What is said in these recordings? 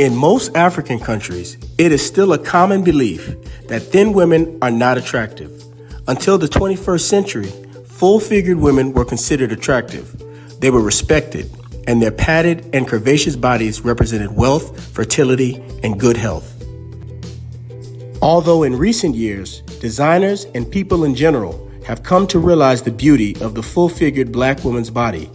In most African countries, it is still a common belief that thin women are not attractive. Until the 21st century, full-figured women were considered attractive. They were respected, and their padded and curvaceous bodies represented wealth, fertility, and good health. Although in recent years, designers and people in general have come to realize the beauty of the full-figured black woman's body,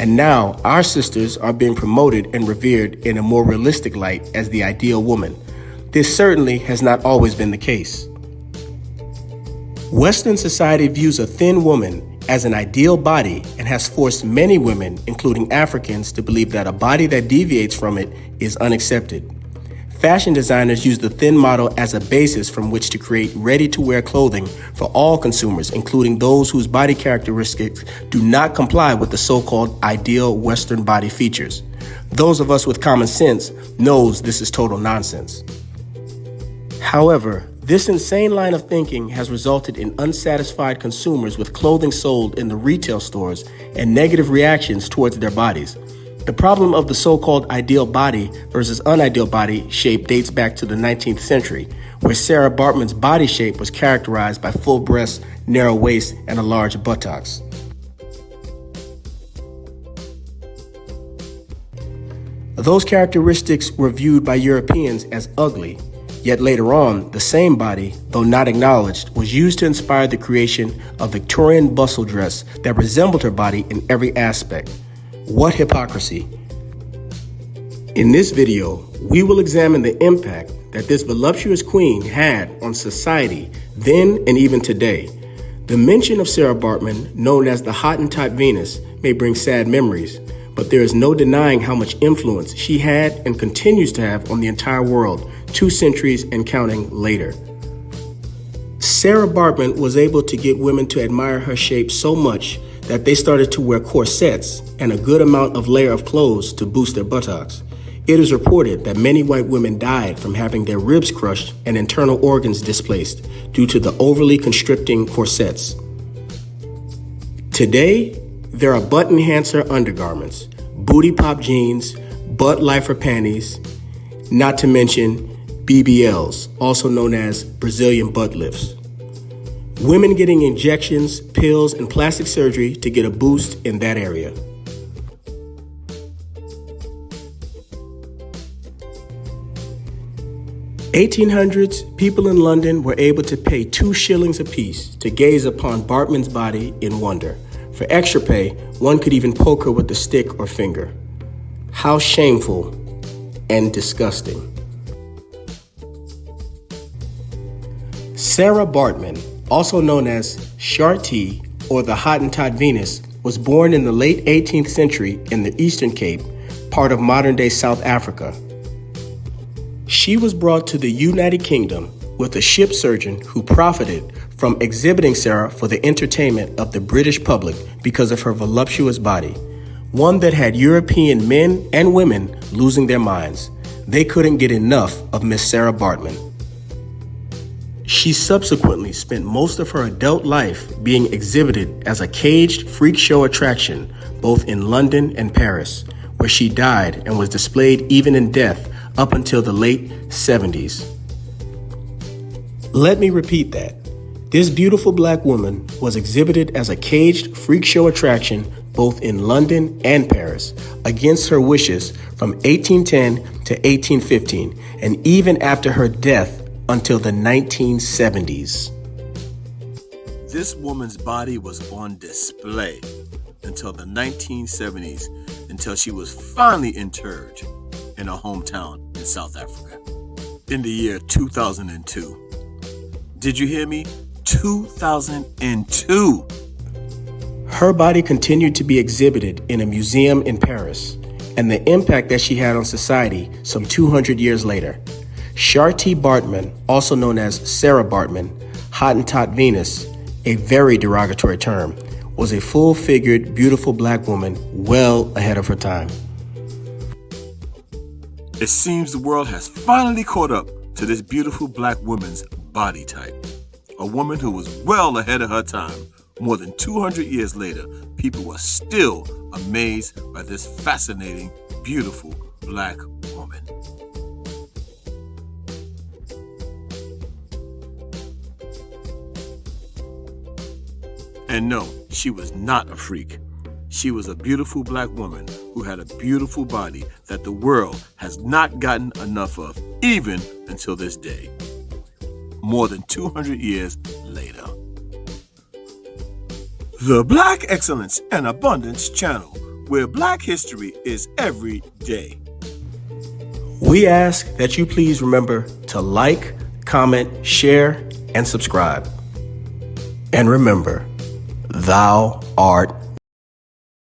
and now our sisters are being promoted and revered in a more realistic light as the ideal woman. This certainly has not always been the case. Western society views a thin woman as an ideal body and has forced many women, including Africans, to believe that a body that deviates from it is unaccepted. Fashion designers use the thin model as a basis from which to create ready-to-wear clothing for all consumers, including those whose body characteristics do not comply with the so-called ideal Western body features. Those of us with common sense knows this is total nonsense. However, this insane line of thinking has resulted in unsatisfied consumers with clothing sold in the retail stores and negative reactions towards their bodies. The problem of the so-called ideal body versus unideal body shape dates back to the 19th century, where Sarah Baartman's body shape was characterized by full breasts, narrow waist, and a large buttocks. Those characteristics were viewed by Europeans as ugly, yet later on, the same body, though not acknowledged, was used to inspire the creation of Victorian bustle dress that resembled her body in every aspect. What hypocrisy! In this video, we will examine the impact that this voluptuous queen had on society then and even today. The mention of Sarah Baartman, known as the Hottentot Venus, may bring sad memories, but there is no denying how much influence she had and continues to have on the entire world 2 centuries and counting later. Sarah Baartman was able to get women to admire her shape so much that they started to wear corsets and a good amount of layer of clothes to boost their buttocks. It is reported that many white women died from having their ribs crushed and internal organs displaced due to the overly constricting corsets. Today, there are butt enhancer undergarments, booty pop jeans, butt lifer panties, not to mention BBLs, also known as Brazilian butt lifts. Women getting injections, pills, and plastic surgery to get a boost in that area. In the 1800s, people in London were able to pay 2 shillings apiece to gaze upon Baartman's body in wonder. For extra pay, one could even poke her with a stick or finger. How shameful and disgusting. Sarah Baartman, also known as Sharti or the Hottentot Venus, was born in the late 18th century in the Eastern Cape, part of modern-day South Africa. She was brought to the United Kingdom with a ship surgeon who profited from exhibiting Sarah for the entertainment of the British public because of her voluptuous body, one that had European men and women losing their minds. They couldn't get enough of Miss Sarah Baartman. She subsequently spent most of her adult life being exhibited as a caged freak show attraction, both in London and Paris, where she died and was displayed even in death up until the late 70s. Let me repeat that. This beautiful black woman was exhibited as a caged freak show attraction both in London and Paris, against her wishes from 1810 to 1815, and even after her death until the 1970s. This woman's body was on display until the 1970s, until she was finally interred in her hometown in South Africa in the year 2002. Did you hear me? 2002. Her body continued to be exhibited in a museum in Paris, and the impact that she had on society some 200 years later. Sharti Baartman, also known as Sarah Baartman, Hottentot Venus, a very derogatory term, was a full-figured, beautiful black woman well ahead of her time. It seems the world has finally caught up to this beautiful black woman's body type. A woman who was well ahead of her time. More than 200 years later, people were still amazed by this fascinating, beautiful black woman. And no, she was not a freak. She was a beautiful black woman who had a beautiful body that the world has not gotten enough of, even until this day, more than 200 years later. The Black Excellence and Abundance Channel, where Black history is every day. We ask that you please remember to like, comment, share, and subscribe. And remember, thou art